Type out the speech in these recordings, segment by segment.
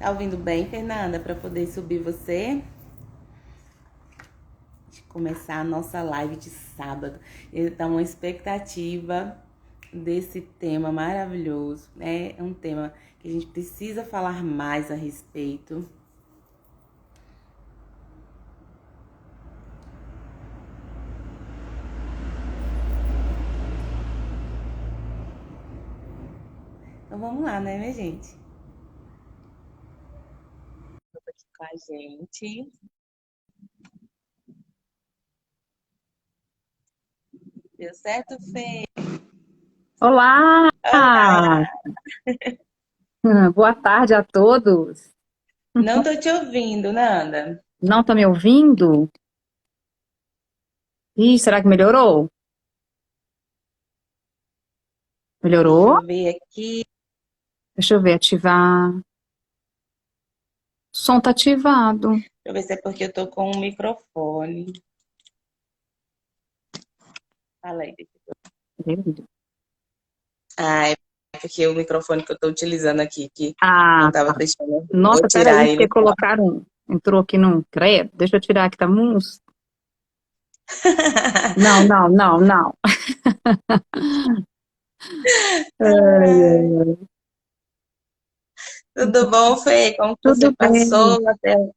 Tá ouvindo bem, Fernanda? Para poder subir você? De começar a nossa live de sábado. Tá uma expectativa desse tema maravilhoso, né? É um tema que a gente precisa falar mais a respeito. Então vamos lá, né, minha gente? Tô aqui com a gente. Deu certo, Fê? Olá! Olá! Boa tarde a todos. Não tô te ouvindo, Nanda. Não está me ouvindo? Ih, será que melhorou? Deixa Melhorou? eu ver aqui. Deixa eu ver, ativar. O som tá ativado. Deixa eu ver se é porque eu tô com o microfone. Fala aí. Ah, é porque o microfone que eu tô utilizando aqui, que não Ah, tava tá. fechando. Vou Nossa, tirar peraí, ele. porque colocaram. Entrou aqui num credo. Deixa eu tirar aqui, tá mus. Não, não, não, não. Ai, Ai, ai. tudo bom, Fê? Como que você Tudo bem. passou até o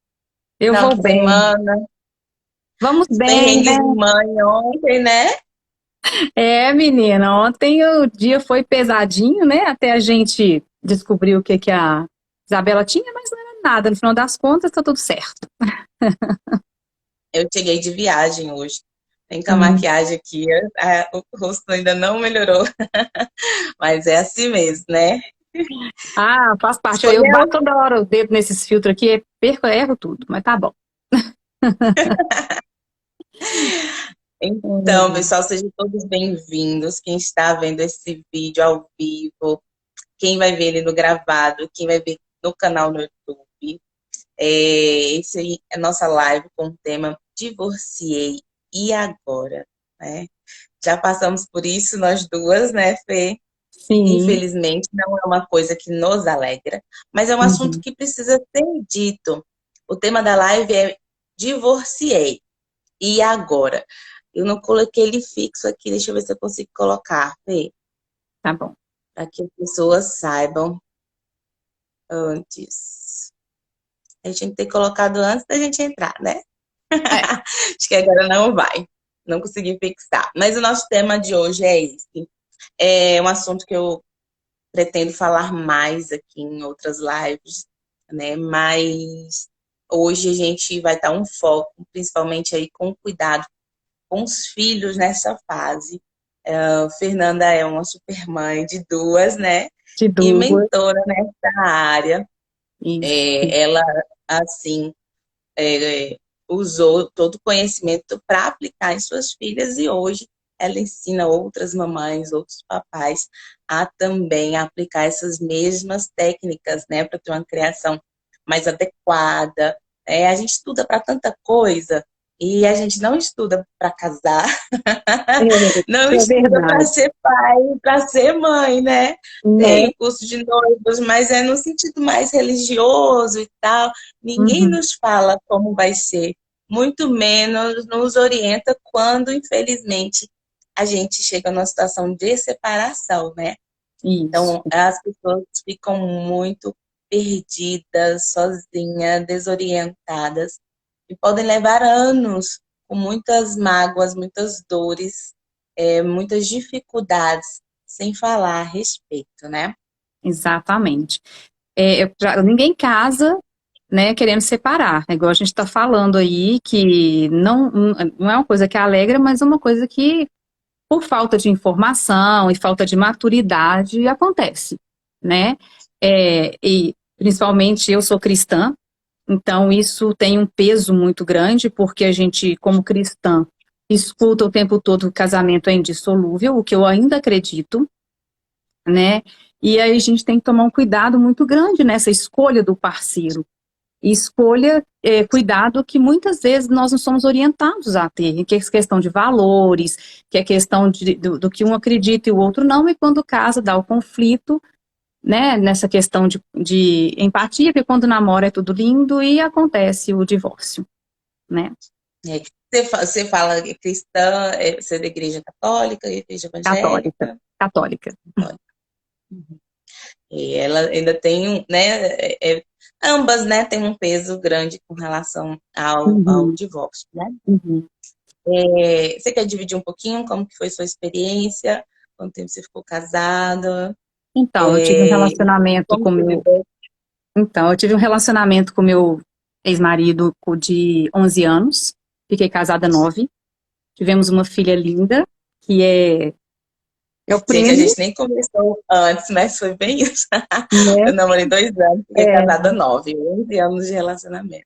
Eu final vou de bem. semana? Vamos Os bem, né? perrengues de mãe ontem, né? É, menina, ontem o dia foi pesadinho, né? Até a gente descobrir o que que a Isabela tinha, mas não era nada. No final das contas, tá tudo certo. Eu cheguei de viagem hoje. Nem com a Hum. maquiagem aqui, o rosto ainda não melhorou, mas é assim mesmo, né? Ah, faz parte. Eu Escolheu. bato toda hora o dedo nesses filtros aqui, perco, erro tudo, mas tá bom. Então, Hum. pessoal, sejam todos bem-vindos. Quem está vendo esse vídeo ao vivo, quem vai ver ele no gravado, quem vai ver no canal no YouTube. Esse aí é a nossa live com o tema Divorciei e agora, né? Já passamos por isso nós duas, né, Fê? Sim. Infelizmente, não é uma coisa que nos alegra, mas é um assunto Uhum. que precisa ser dito. O tema da live é Divorciei e agora. Eu não coloquei ele fixo aqui, deixa eu ver se eu consigo colocar, Fê, Tá bom. para que as pessoas saibam antes. A gente tem que ter colocado antes da gente entrar, né? É. Acho que agora não vai. Não consegui fixar. Mas o nosso tema de hoje é esse. É um assunto que eu pretendo falar mais aqui em outras lives, né? Mas hoje a gente vai dar um foco, principalmente aí com cuidado com os filhos nessa fase. Fernanda é uma super mãe de duas, né? De E duas. mentora nessa área. Isso. Ela, assim, usou todo o conhecimento para aplicar em suas filhas e hoje ela ensina outras mamães, outros papais a também aplicar essas mesmas técnicas, né, para ter uma criação mais adequada. A gente estuda para tanta coisa e a gente não estuda para casar, não É estuda para verdade. ser pai, para ser mãe, né? Né? Tem curso de noivos, mas é no sentido mais religioso e tal. Ninguém Uhum. nos fala como vai ser, muito menos nos orienta quando, infelizmente, a gente chega numa situação de separação, né? Isso. Então, as pessoas ficam muito perdidas, sozinhas, desorientadas e podem levar anos com muitas mágoas, muitas dores, muitas dificuldades, sem falar a respeito, né? Exatamente. Ninguém casa, né, querendo separar. É igual a gente está falando aí, que não é uma coisa que alegra, mas é uma coisa que, por falta de informação e falta de maturidade, acontece, né? E principalmente eu sou cristã, então isso tem um peso muito grande, porque a gente, como cristã, escuta o tempo todo que o casamento é indissolúvel, o que eu ainda acredito, né? E aí a gente tem que tomar um cuidado muito grande nessa escolha do parceiro. Escolha, cuidado que muitas vezes nós não somos orientados a ter, que é questão de valores, que é questão do que um acredita e o outro não, e quando casa dá o conflito, né, nessa questão de empatia, porque quando namora é tudo lindo e acontece o divórcio, né? É. Você fala cristã, você é da igreja católica, igreja Católica, evangélica? católica. Católica. Uhum. E ela ainda tem, né, ambas, né, tem um peso grande com relação ao Uhum, divórcio, né? uhum. Você quer dividir um pouquinho como que foi sua experiência? Quanto tempo você ficou casada? Então, É, como que lidou? eu tive um relacionamento com meu ex-marido de 11 anos, fiquei casada 9, tivemos uma filha linda, que é o Gente, a prêmio, gente nem conversou antes, mas foi bem isso. né? Eu namorei 2 anos, fiquei É, casada 9, 11 anos de relacionamento.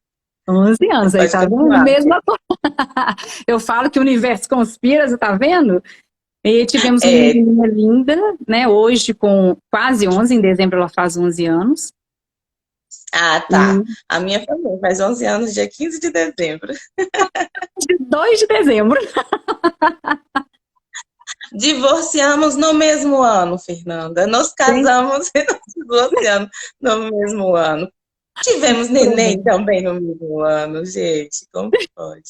11 Mas anos, aí pode tá vendo? continuar. Mesma coisa. Eu falo que o universo conspira, você tá vendo? E tivemos uma É, menininha linda, né? Hoje com quase 11, em dezembro ela faz 11 anos. tá. A minha família faz 11 anos, dia 15 de dezembro. De 2 de dezembro. Divorciamos no mesmo ano, Fernanda. Nos Gente, casamos e nos divorciamos no mesmo ano. Tivemos neném também no mesmo ano, gente. Como que pode?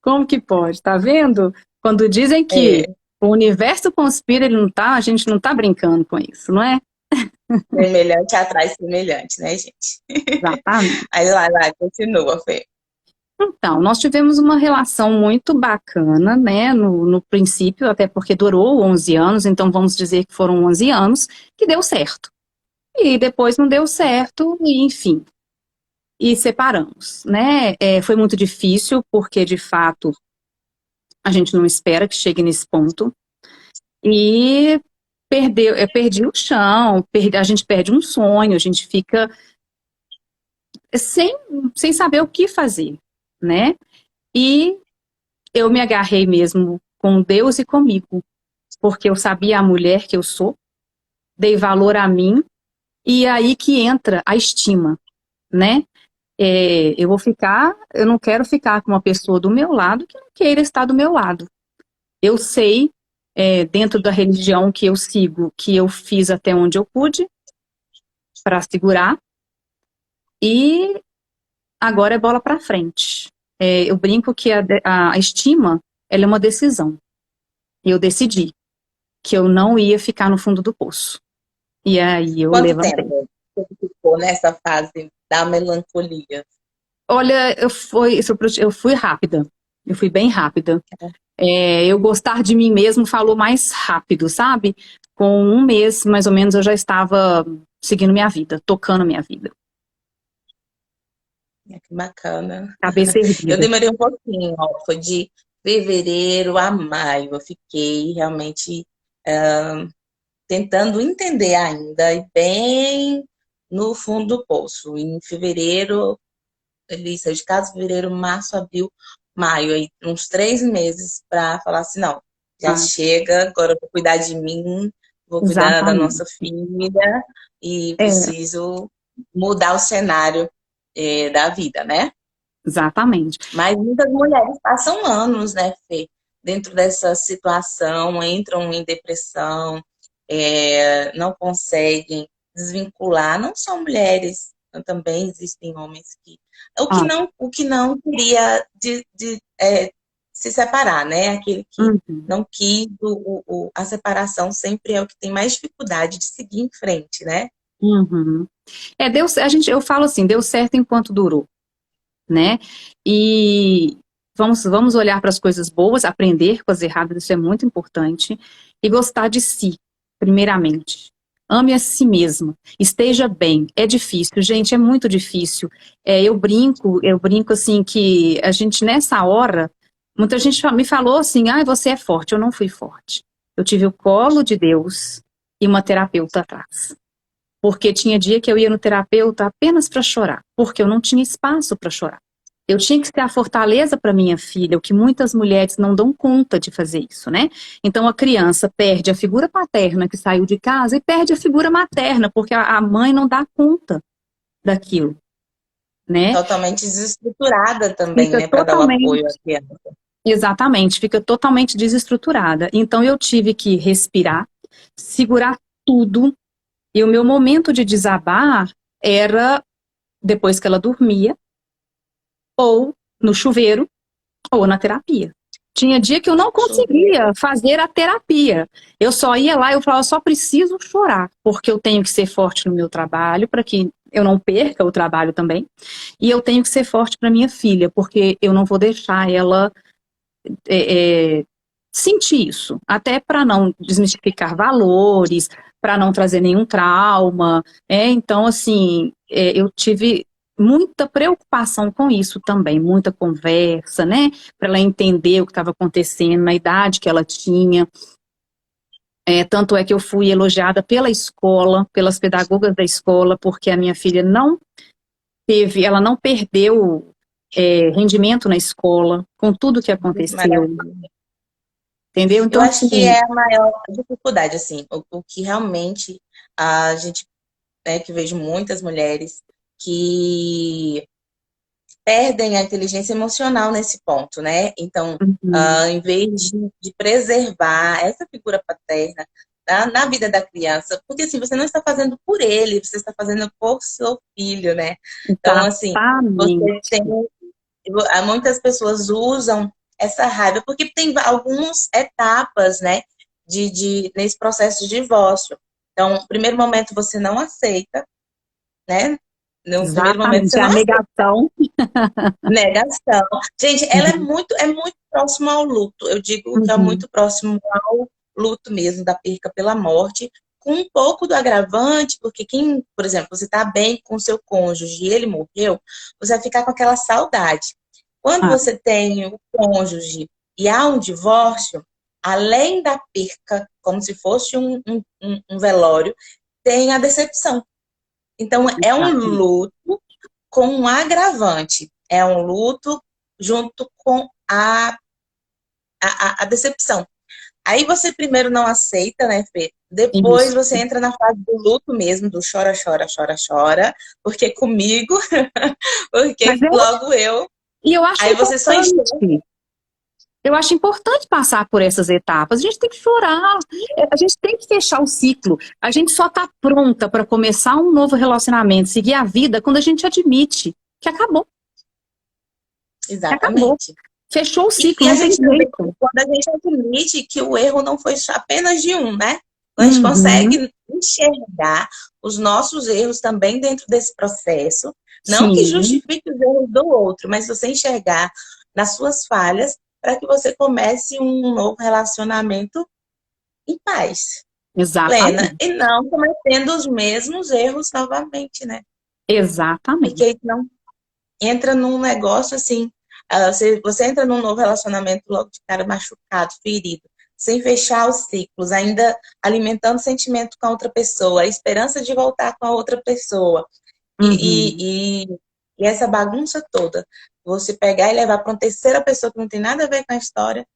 como que pode? Tá vendo? Quando dizem que É, o universo conspira, ele não tá, a gente não tá brincando com isso, não é? semelhante atrai semelhante, né, gente? Exatamente. Aí lá, continua, Fê. Então, nós tivemos uma relação muito bacana, né, no princípio, até porque durou 11 anos, então vamos dizer que foram 11 anos que deu certo. E depois não deu certo, e enfim, e separamos, né? Foi muito difícil, porque de fato a gente não espera que chegue nesse ponto. E eu perdi o chão, a gente perde um sonho, a gente fica sem, sem saber o que fazer, né? E eu me agarrei mesmo com Deus e comigo, porque eu sabia a mulher que eu sou, dei valor a mim, e é aí que entra a estima, né? Eu não quero ficar com uma pessoa do meu lado que não queira estar do meu lado. Eu sei, dentro da religião que eu sigo, que eu fiz até onde eu pude para segurar, e agora é bola para frente. Eu brinco que a estima, ela é uma decisão. Eu decidi que eu não ia ficar no fundo do poço. E aí eu Quanto levantei. tempo você ficou nessa fase da melancolia? Olha, eu fui rápida. Eu fui bem rápida. Eu gostar de mim mesmo falou mais rápido, sabe? Com um mês, mais ou menos, eu já estava seguindo minha vida, tocando minha vida. Que bacana. Cabeça Eu erguida. demorei um pouquinho, ó, foi de fevereiro a maio. Eu fiquei realmente tentando entender ainda, e bem no fundo do poço. Em fevereiro, ele saiu de casa, fevereiro, março, abril, maio, aí uns 3 meses para falar assim, não, já Ah, chega, agora eu vou cuidar de mim, vou cuidar da nossa exatamente. filha e É, preciso mudar o cenário da vida, né? exatamente. Mas muitas mulheres passam anos, né, Fê, dentro dessa situação, entram em depressão, não conseguem desvincular, não só mulheres, também existem homens que. Ah, O que não queria se separar, né? Aquele que uhum, não quis a separação sempre é o que tem mais dificuldade de seguir em frente, né? uhum. Eu falo assim, deu certo enquanto durou, né? E vamos olhar para as coisas boas, aprender com as erradas, isso é muito importante, e gostar de si, primeiramente. Ame a si mesma, esteja bem. É difícil, gente, é muito difícil. Eu brinco assim que a gente nessa hora, muita gente me falou assim, você é forte. Eu não fui forte. Eu tive o colo de Deus e uma terapeuta atrás. Porque tinha dia que eu ia no terapeuta apenas para chorar, porque eu não tinha espaço para chorar. Eu tinha que ser a fortaleza para minha filha, o que muitas mulheres não dão conta de fazer isso, né? Então a criança perde a figura paterna que saiu de casa e perde a figura materna, porque a mãe não dá conta daquilo, né? Totalmente desestruturada também, Fica né, para dar o apoio à totalmente, criança. exatamente, fica totalmente desestruturada. Então eu tive que respirar, segurar tudo, E o meu momento de desabar era depois que ela dormia, ou no chuveiro, ou na terapia. Tinha dia que eu não conseguia fazer a terapia. Eu só ia lá e eu falava, só preciso chorar, porque eu tenho que ser forte no meu trabalho, para que eu não perca o trabalho também. E eu tenho que ser forte para minha filha, porque eu não vou deixar ela sentir isso. Até para não desmistificar valores, para não trazer nenhum trauma. Então, assim, eu tive muita preocupação com isso também, muita conversa, né, para ela entender o que estava acontecendo, na idade que ela tinha. Tanto é que eu fui elogiada pela escola, pelas pedagogas da escola, porque a minha filha ela não perdeu rendimento na escola, com tudo que aconteceu, Maravilha. entendeu? Eu Então, acho que assim, é a maior dificuldade, assim, o que realmente a gente, né, que vejo muitas mulheres que perdem a inteligência emocional nesse ponto, né? Então, uhum, em vez de preservar essa figura paterna na vida da criança, porque assim, você não está fazendo por ele, você está fazendo por seu filho, né? Então, assim, você exatamente. tem. Muitas pessoas usam essa raiva, porque tem algumas etapas, né, nesse processo de divórcio. Então, no primeiro momento você não aceita, né? No primeiro momento você Exatamente, a não aceita. negação. Negação. Gente, ela Uhum, é muito próximo ao luto. Eu digo que é uhum, muito próximo ao luto mesmo, da perca pela morte, com um pouco do agravante, porque quem, por exemplo, você está bem com seu cônjuge e ele morreu, você vai ficar com aquela saudade. Quando ah, você tem o cônjuge e há um divórcio, além da perca, como se fosse um velório, tem a decepção. Então, é um exatamente. luto com um agravante. É um luto junto com a decepção. Aí você primeiro não aceita, né, Fê? Depois Isso, você entra na fase do luto mesmo, do chora, chora, chora, chora, porque comigo, mas porque logo eu. e eu acho Aí você só enxerga. importante. Eu acho importante passar por essas etapas. A gente tem que chorar, a gente tem que fechar o ciclo. A gente só está pronta para começar um novo relacionamento, seguir a vida quando a gente admite que acabou, que acabou. Exatamente. Fechou o E ciclo, a não tem gente também, jeito. quando a gente admite que o erro não foi apenas de um, né? Quando a gente Uhum, consegue enxergar os nossos erros também dentro desse processo, não que sim, justifique os erros do outro, mas você enxergar nas suas falhas para que você comece um novo relacionamento em paz, plena, exatamente, e não cometendo os mesmos erros novamente, né? Porque exatamente. aí não entra num negócio assim, você entra num novo relacionamento logo de cara machucado, ferido, sem fechar os ciclos, ainda alimentando sentimento com a outra pessoa, a esperança de voltar com a outra pessoa. Uhum, E essa bagunça toda, você pegar e levar para uma terceira pessoa que não tem nada a ver com a história,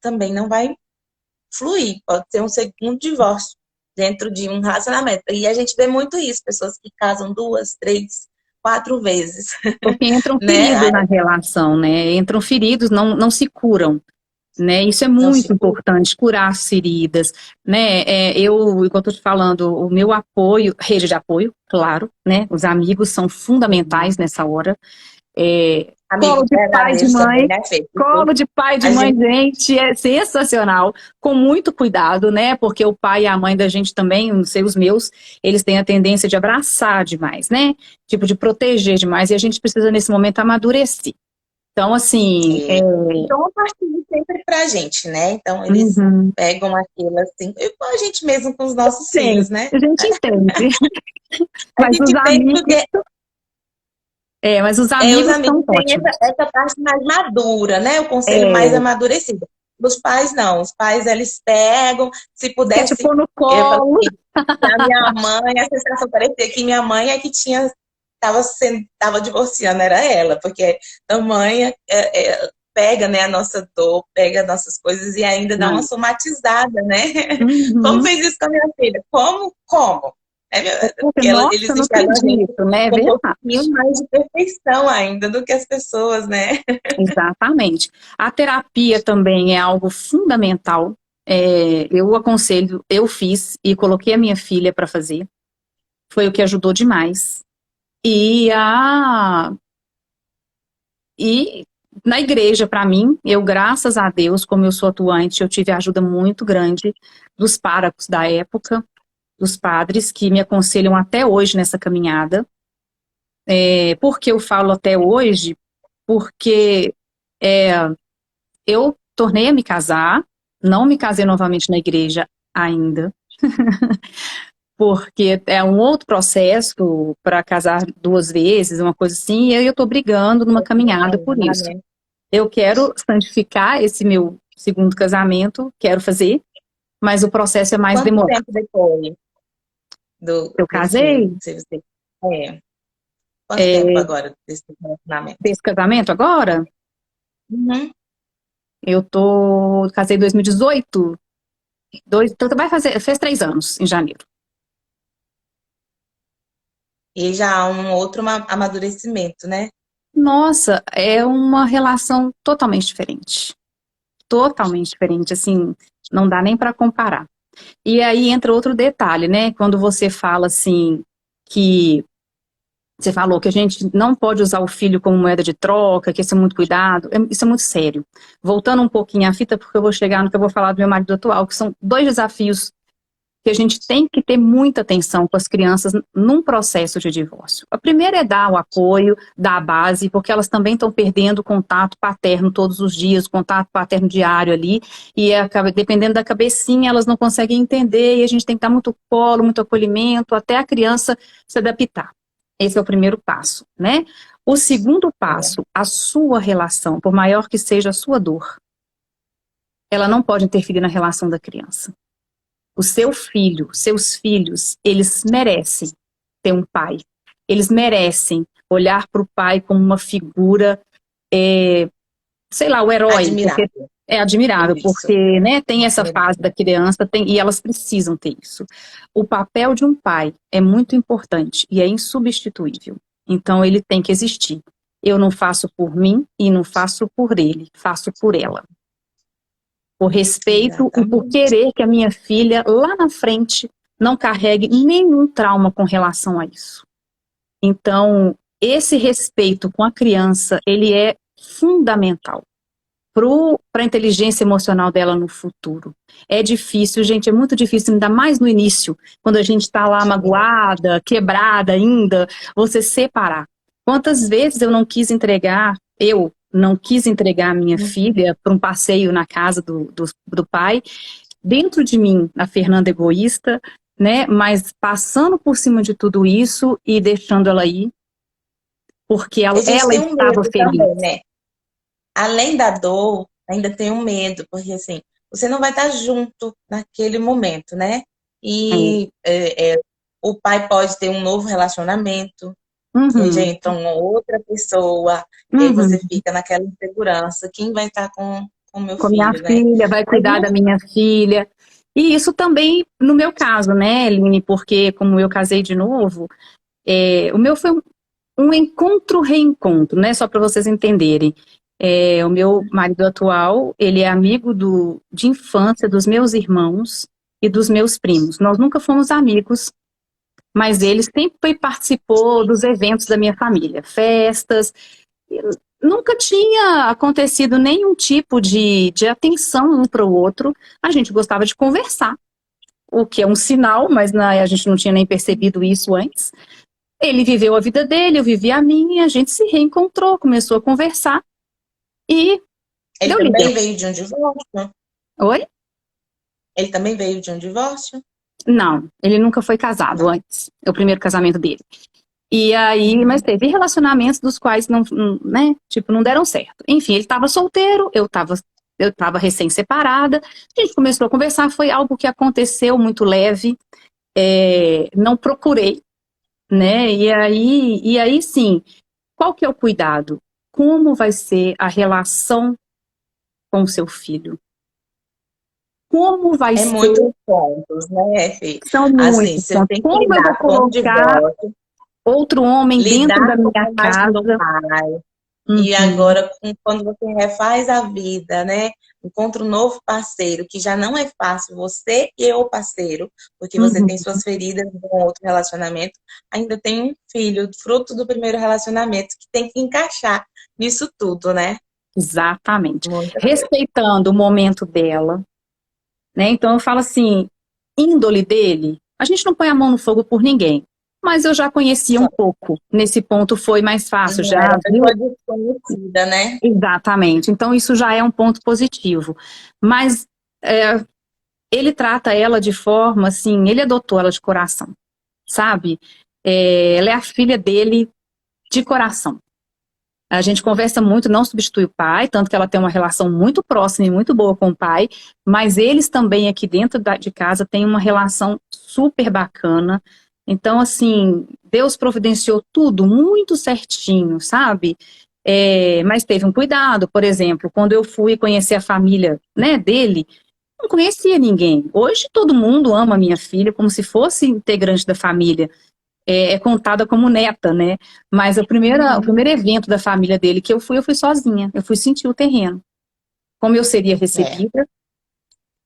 também não vai fluir. Pode ser um segundo divórcio dentro de um relacionamento. E a gente vê muito isso, pessoas que casam duas, três, quatro vezes, porque entram né? feridos na relação, né? Entram feridos, não se curam, né? Isso é Não se muito cura. importante, curar as feridas, né? Igual eu estou te falando, o meu apoio, rede de apoio, claro, né? Os amigos são fundamentais nessa hora. Amigo Colo de pai, de verdadeiros também, mãe, né, Fê? Porque colo de pai, de a mãe, gente, gente, é sensacional, com muito cuidado, né? Porque o pai e a mãe da gente também, não sei, os meus, eles têm a tendência de abraçar demais, né? Tipo, de proteger demais, e a gente precisa, nesse momento, amadurecer. Então, assim, então, a partir sempre pra gente, né? Então, eles uhum, pegam aquilo assim, igual a gente mesmo com os nossos tem, filhos, né? a gente entende, A mas os gente tem, amigos, porque mas os os amigos são amigos têm ótimos. essa parte mais madura, né? O conselho mais É, amadurecido. Os pais não. Os pais, eles pegam, se quer te pudesse, pôr no eu falo colo. assim, a minha mãe, a sensação parecia que minha mãe é que tava divorciando, era ela, porque a mãe pega, né, a nossa dor, pega nossas coisas e ainda dá uma Não. somatizada, né? Como Uhum. fez isso com a minha filha? Como? Porque Nossa, eles não enxergam a gente acredito, né? É com um verdade. pouquinho mais de perfeição ainda do que as pessoas, né? Exatamente. A terapia também é algo fundamental, Eu aconselho, eu fiz e coloquei a minha filha para fazer. Foi o que ajudou demais. E e na igreja, para mim, eu, graças a Deus, como eu sou atuante, eu tive ajuda muito grande dos párocos da época, dos padres, que me aconselham até hoje nessa caminhada. Por que eu falo até hoje? Porque é, eu tornei a me casar, não me casei novamente na igreja ainda, porque é um outro processo para casar duas vezes, uma coisa assim, e eu estou brigando numa caminhada por isso. Eu quero santificar esse meu segundo casamento, quero fazer, mas o processo é mais Quanto demorado. tempo depois Eu casei, é, quanto tempo agora desse relacionamento? desse casamento agora, Uhum. casei em 2018, então fez 3 anos em janeiro. E já há um outro amadurecimento, né? Nossa, é uma relação totalmente diferente. Totalmente diferente, assim, não dá nem para comparar. E aí entra outro detalhe, né? Quando você fala assim, que você falou que a gente não pode usar o filho como moeda de troca, que isso é muito cuidado, isso é muito sério. Voltando um pouquinho à fita, porque eu vou chegar no que eu vou falar do meu marido atual, que são 2 desafios que a gente tem que ter muita atenção com as crianças num processo de divórcio. A primeira é dar o apoio, dar a base, porque elas também estão perdendo o contato paterno todos os dias, o contato paterno diário ali, e dependendo da cabecinha, elas não conseguem entender, e a gente tem que dar muito colo, muito acolhimento, até a criança se adaptar. Esse é o primeiro passo, né? O segundo passo, a sua relação, por maior que seja a sua dor, ela não pode interferir na relação da criança. O seu filho, seus filhos, eles merecem ter um pai. Eles merecem olhar para o pai como uma figura, sei lá, o herói. Admirável. Porque é admirável, Isso. porque né, tem essa fase da criança e elas precisam ter isso. O papel de um pai é muito importante e é insubstituível. Então, ele tem que existir. Eu não faço por mim e não faço por ele, faço por ela. Por respeito e por querer que a minha filha, lá na frente, não carregue nenhum trauma com relação a isso. Então, esse respeito com a criança, ele é fundamental para a inteligência emocional dela no futuro. É difícil, gente, é muito difícil, ainda mais no início, quando a gente está lá magoada, quebrada ainda, você separar. Quantas vezes eu não quis entregar a minha filha para um passeio na casa do pai, dentro de mim, a Fernanda egoísta, né, mas passando por cima de tudo isso e deixando ela ir, porque ela Existe um estava medo feliz. também, né? Além da dor, ainda tem um medo, porque assim, você não vai estar junto naquele momento, né? E o pai pode ter um novo relacionamento, que aí já entra uma outra pessoa, e aí você fica naquela insegurança, quem vai estar com o meu Com filho, minha né? filha, vai cuidar da minha filha. E isso também, no meu caso, né, Eline, porque como eu casei de novo, o meu foi um encontro-reencontro, né, só para vocês entenderem. O meu marido atual, ele é amigo de infância dos meus irmãos e dos meus primos. Nós nunca fomos amigos, mas ele sempre participou dos eventos da minha família, festas. Nunca tinha acontecido nenhum tipo de atenção um para o outro. A gente gostava de conversar, o que é um sinal, mas a gente não tinha nem percebido isso antes. Ele viveu a vida dele, eu vivi a minha, a gente se reencontrou, começou a conversar e Ele deu também liga. veio de um divórcio? Oi? Ele também veio de um divórcio? Não, ele nunca foi casado antes. É o primeiro casamento dele. E aí, mas teve relacionamentos dos quais né, tipo, não deram certo. Enfim, ele estava solteiro, eu estava recém-separada. A gente começou a conversar, foi algo que aconteceu muito leve. Não procurei, né? E aí, sim, qual que é o cuidado? Como vai ser a relação com o seu filho? Como vai É ser? muitos pontos, né, Fê? São Assim, muitos você pontos. tem que Como eu vou lidar com o colocar divórcio, outro homem dentro lidar da com minha a imagem do casa? pai. E Uhum. agora, quando você refaz a vida, né? Encontra um novo parceiro, que já não é fácil, você e o parceiro, porque você Uhum. tem suas feridas em um outro relacionamento, ainda tem um filho, fruto do primeiro relacionamento, que tem que encaixar nisso tudo, né? Exatamente. Muita coisa. Respeitando o momento dela, né? Então eu falo assim, índole dele, a gente não põe a mão no fogo por ninguém. Mas eu já conhecia um pouco. Nesse ponto foi mais fácil, Não já era uma viu? pessoa desconhecida, né? Exatamente. Então isso já é um ponto positivo. Mas é, ele trata ela de forma assim, ele adotou ela de coração, sabe? Ela é a filha dele de coração. A gente conversa muito, não substitui o pai, tanto que ela tem uma relação muito próxima e muito boa com o pai, mas eles também aqui dentro de casa têm uma relação super bacana. Então, assim, Deus providenciou tudo muito certinho, sabe? Mas teve um cuidado, por exemplo, quando eu fui conhecer a família, né, dele, não conhecia ninguém. Hoje todo mundo ama minha filha como se fosse integrante da família, é contada como neta, né? Mas o Uhum. primeiro evento da família dele que eu fui sozinha. Eu fui sentir o terreno. Como eu seria É. recebida,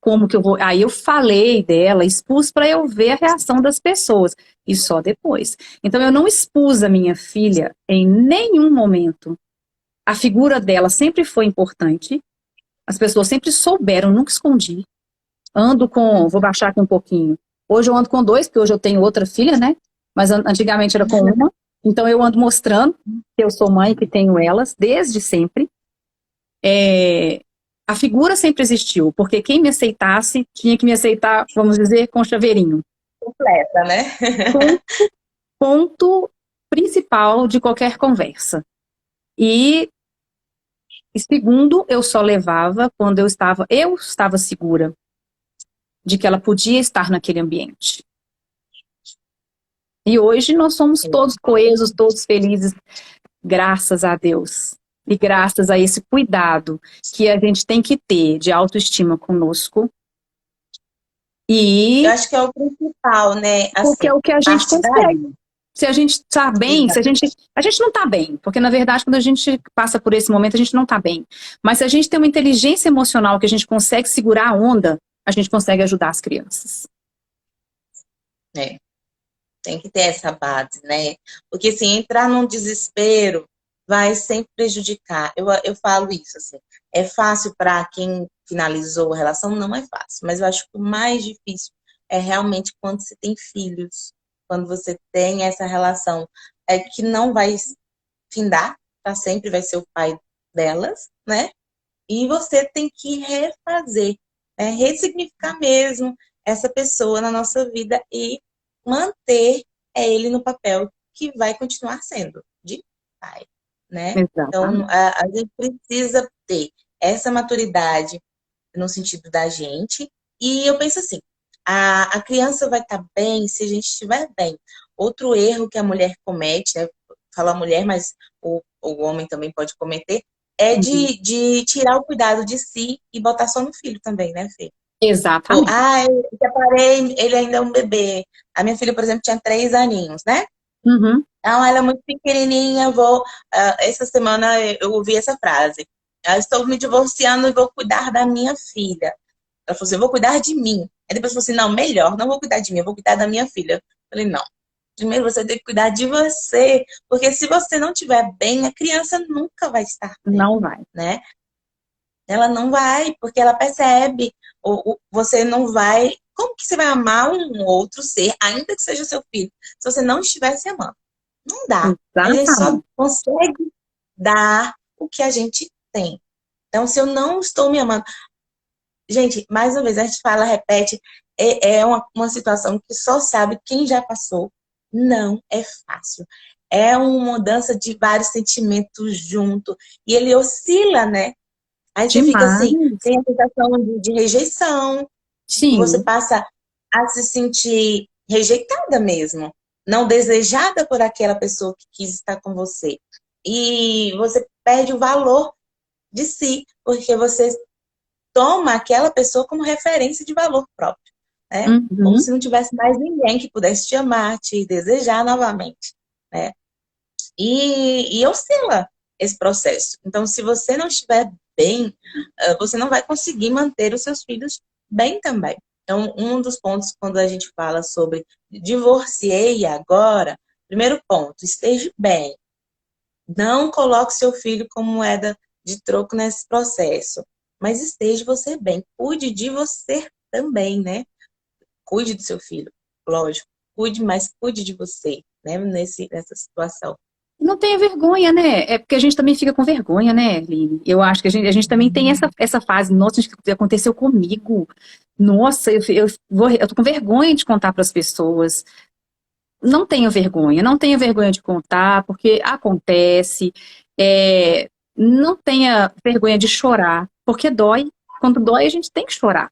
como que eu vou. Aí eu falei dela, expus para eu ver a reação das pessoas. E só depois. Então eu não expus a minha filha em nenhum momento. A figura dela sempre foi importante. As pessoas sempre souberam, nunca escondi. Ando com, vou baixar aqui um pouquinho. Hoje eu ando com dois, porque hoje eu tenho outra filha, né? Mas antigamente era com uma. Então eu ando mostrando que eu sou mãe, que tenho elas, desde sempre. É, a figura sempre existiu, porque quem me aceitasse tinha que me aceitar, vamos dizer, com chaveirinho. Completa, né? Com ponto principal de qualquer conversa. E, e segundo, eu só levava quando eu estava segura de que ela podia estar naquele ambiente. E hoje nós somos todos coesos, todos felizes, graças a Deus. E graças a esse cuidado que a gente tem que ter de autoestima conosco. Eu E acho que é o principal, né? porque é Assim, o que a gente parte consegue. daí. Se a gente está bem, se a gente não está bem, porque na verdade quando a gente passa por esse momento a gente não está bem. Mas se a gente tem uma inteligência emocional que a gente consegue segurar a onda, a gente consegue ajudar as crianças. É, tem que ter essa base, né? Porque se entrar num desespero, vai sempre prejudicar. Eu falo isso, assim. É fácil para quem finalizou a relação? Não é fácil. Mas eu acho que o mais difícil é realmente quando você tem filhos. Quando você tem essa relação. É que não vai findar, tá? Sempre vai ser o pai delas, né? E você tem que refazer, né? Ressignificar mesmo essa pessoa na nossa vida e manter ele no papel que vai continuar sendo de pai, né? Então, Exatamente. a gente precisa ter essa maturidade no sentido da gente. E eu penso assim, a criança vai estar bem se a gente estiver bem. Outro erro que a mulher comete, né? Falo a mulher, mas o homem também pode cometer, é Uhum. de tirar o cuidado de si e botar só no filho também, né, Fê? Tipo, Exatamente. eu separei, ele ainda é um bebê. A minha filha, por exemplo, tinha 3 aninhos, né? Uhum. Então, ela é muito pequenininha, essa semana eu ouvi essa frase. Eu estou me divorciando e vou cuidar da minha filha. Ela falou assim, eu vou cuidar de mim. Aí depois falou assim, não, melhor, não vou cuidar de mim, eu vou cuidar da minha filha. Eu falei, não. Primeiro você tem que cuidar de você, porque se você não estiver bem, a criança nunca vai estar bem, Não vai. né? Ela não vai, porque ela percebe, você não vai. Como que você vai amar um outro ser, ainda que seja seu filho, se você não estiver se amando? Não dá. A gente só Exatamente. consegue dar o que a gente tem. Então, se eu não estou me amando. Gente, mais uma vez, a gente fala, repete, é uma situação que só sabe quem já passou. Não é fácil. É uma mudança de vários sentimentos junto. E ele oscila, né? Aí você fica assim, Demais. tem a sensação de rejeição, você Sim, passa a se sentir rejeitada mesmo, não desejada por aquela pessoa que quis estar com você. E você perde o valor de si, porque você toma aquela pessoa como referência de valor próprio, né? Como uhum, se não tivesse mais ninguém que pudesse te amar, te desejar novamente, né? E oscila. esse processo. Então, se você não estiver bem, você não vai conseguir manter os seus filhos bem também. Então, um dos pontos quando a gente fala sobre divorciei agora, primeiro ponto, esteja bem. Não coloque seu filho como moeda de troco nesse processo, mas esteja você bem. Cuide de você também, né? Cuide do seu filho, lógico. Cuide, mas cuide de você, né? Nessa situação. Não tenha vergonha, né? É porque a gente também fica com vergonha, né, Lili? Eu acho que a gente também tem essa fase. Nossa, isso aconteceu comigo. Nossa, eu tô com vergonha de contar para as pessoas. Não tenho vergonha, não tenha vergonha de contar, porque acontece. Não tenha vergonha de chorar, porque dói. Quando dói, a gente tem que chorar.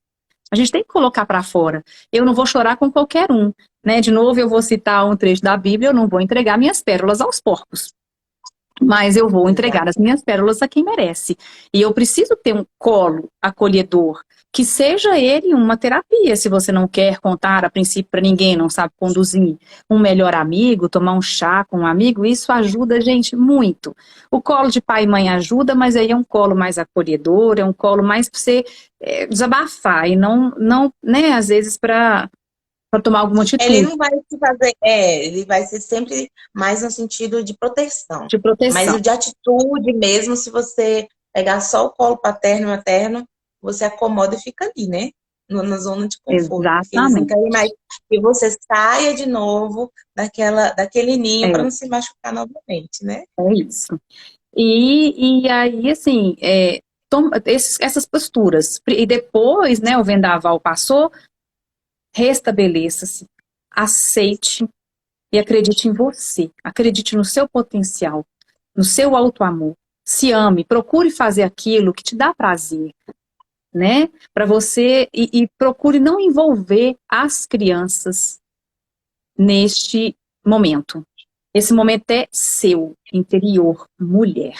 A gente tem que colocar para fora. Eu não vou chorar com qualquer um, né? De novo, eu vou citar um trecho da Bíblia, eu não vou entregar minhas pérolas aos porcos. Mas eu vou entregar as minhas pérolas a quem merece. E eu preciso ter um colo acolhedor, que seja ele uma terapia, se você não quer contar a princípio para ninguém, não sabe conduzir. Um melhor amigo, tomar um chá com um amigo, isso ajuda a gente muito. O colo de pai e mãe ajuda, mas aí é um colo mais acolhedor, é um colo mais para você desabafar, e não, né, às vezes para tomar alguma Ele atitude não vai se fazer, ele vai ser sempre mais no sentido de proteção. de Mas proteção. o de atitude mesmo, se você pegar só o colo paterno e materno, você acomoda e fica ali, né? Na zona de conforto. Porque eles não Exatamente. querem mais que você saia de novo daquele ninho para É, não se machucar novamente, né? é isso. E aí, assim, essas posturas. E depois, né, o vendaval passou, restabeleça-se, aceite e acredite em você. Acredite no seu potencial, no seu auto-amor. Se ame, procure fazer aquilo que te dá prazer, né? Para você, e procure não envolver as crianças neste momento. Esse momento é seu, interior, mulher.